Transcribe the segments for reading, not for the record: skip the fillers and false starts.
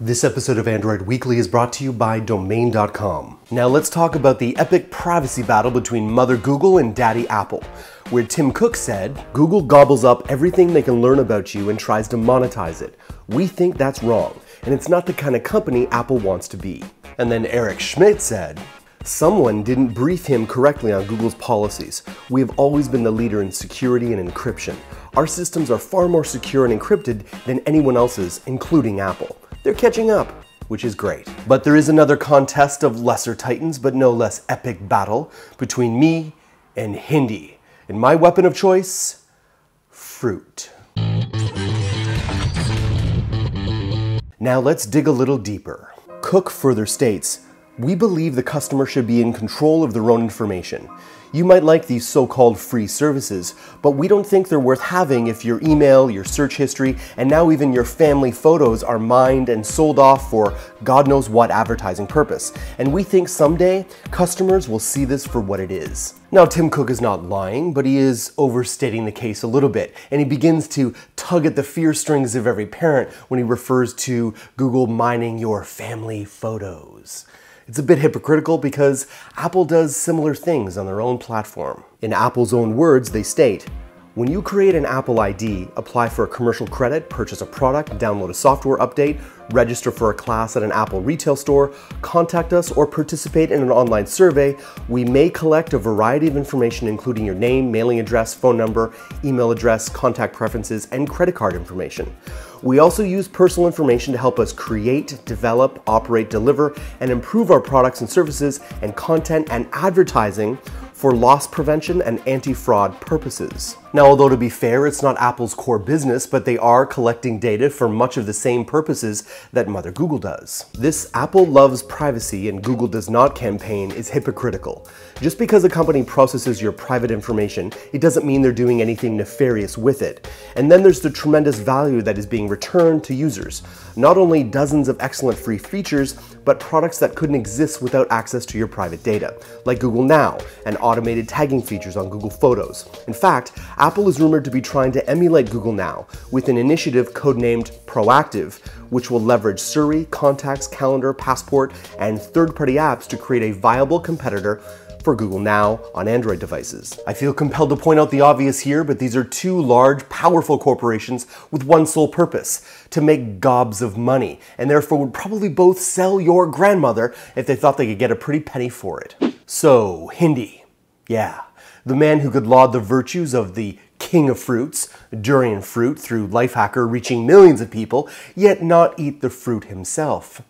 This episode of Android Weekly is brought to you by Domain.com. Now let's talk about the epic privacy battle between Mother Google and Daddy Apple, where Tim Cook said, "Google gobbles up everything they can learn about you and tries to monetize it. We think that's wrong, and it's not the kind of company Apple wants to be." And then Eric Schmidt said, "Someone didn't brief him correctly on Google's policies. We have always been the leader in security and encryption. Our systems are far more secure and encrypted than anyone else's, including Apple. They're catching up, which is great." But there is another contest of lesser titans, but no less epic battle between me and Hindi. And my weapon of choice? Fruit. Now let's dig a little deeper. Cook further states, "We believe the customer should be in control of their own information. You might like these so-called free services, but we don't think they're worth having if your email, your search history, and now even your family photos are mined and sold off for God knows what advertising purpose. And we think someday customers will see this for what it is." Now, Tim Cook is not lying, but he is overstating the case a little bit, and he begins to tug at the fear strings of every parent when he refers to Google mining your family photos. It's a bit hypocritical because Apple does similar things on their own platform. In Apple's own words, they state, "When you create an Apple ID, apply for a commercial credit, purchase a product, download a software update, register for a class at an Apple retail store, contact us, or participate in an online survey, we may collect a variety of information including your name, mailing address, phone number, email address, contact preferences, and credit card information. We also use personal information to help us create, develop, operate, deliver, and improve our products and services and content and advertising for loss prevention and anti-fraud purposes." Now, although to be fair, it's not Apple's core business, but they are collecting data for much of the same purposes that Mother Google does. This "Apple loves privacy and Google does not" campaign is hypocritical. Just because a company processes your private information, it doesn't mean they're doing anything nefarious with it. And then there's the tremendous value that is being returned to users. Not only dozens of excellent free features, but products that couldn't exist without access to your private data, like Google Now and automated tagging features on Google Photos. In fact, Apple is rumored to be trying to emulate Google Now with an initiative codenamed Proactive, which will leverage Siri, Contacts, Calendar, Passport, and third-party apps to create a viable competitor for Google Now on Android devices. I feel compelled to point out the obvious here, but these are two large, powerful corporations with one sole purpose: to make gobs of money, and therefore would probably both sell your grandmother if they thought they could get a pretty penny for it. So, Hindi. Yeah, the man who could laud the virtues of the king of fruits, durian fruit, through Lifehacker reaching millions of people, yet not eat the fruit himself.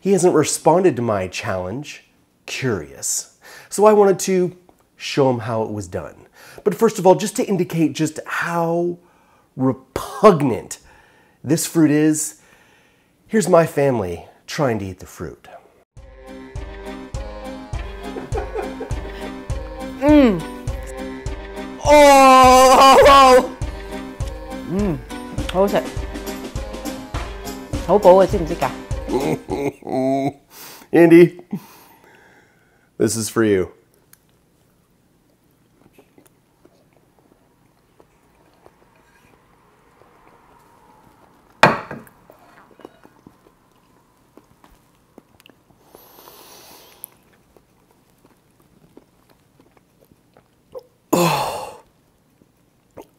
He hasn't responded to my challenge. Curious. So I wanted to show him how it was done. But first of all, just to indicate just how repugnant this fruit is, here's my family trying to eat the fruit. Oh! 好好食，好補啊，知唔知㗎？ Andy, this is for you.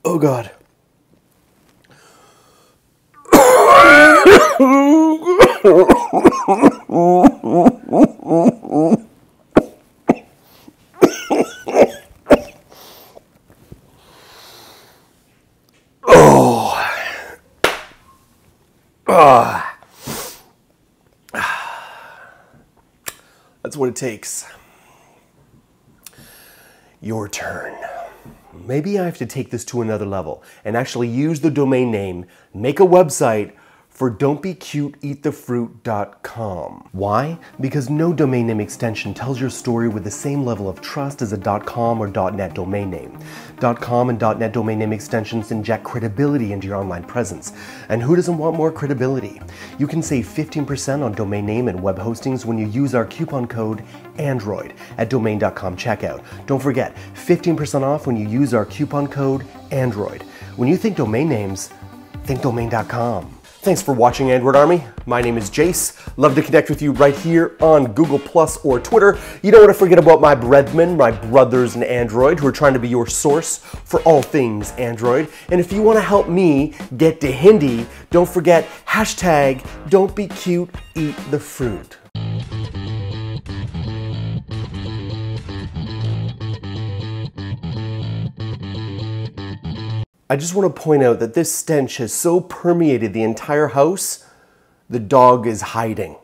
Oh God. That's what it takes. Your turn. Maybe I have to take this to another level and actually use the domain name, make a website for don'tbecuteeatthefruit.com. Why? Because no domain name extension tells your story with the same level of trust as a .com or .net domain name. .com and .net domain name extensions inject credibility into your online presence. And who doesn't want more credibility? You can save 15% on domain name and web hostings when you use our coupon code ANDROID at domain.com checkout. Don't forget, 15% off when you use our coupon code ANDROID. When you think domain names, think domain.com. Thanks for watching, Android Army. My name is Jayce. Love to connect with you right here on Google Plus or Twitter. You don't want to forget about my brethren, my brothers in Android, who are trying to be your source for all things Android. And if you want to help me get to Hindi, don't forget hashtag don't be cute, eat the fruit. I just want to point out that this stench has so permeated the entire house, the dog is hiding.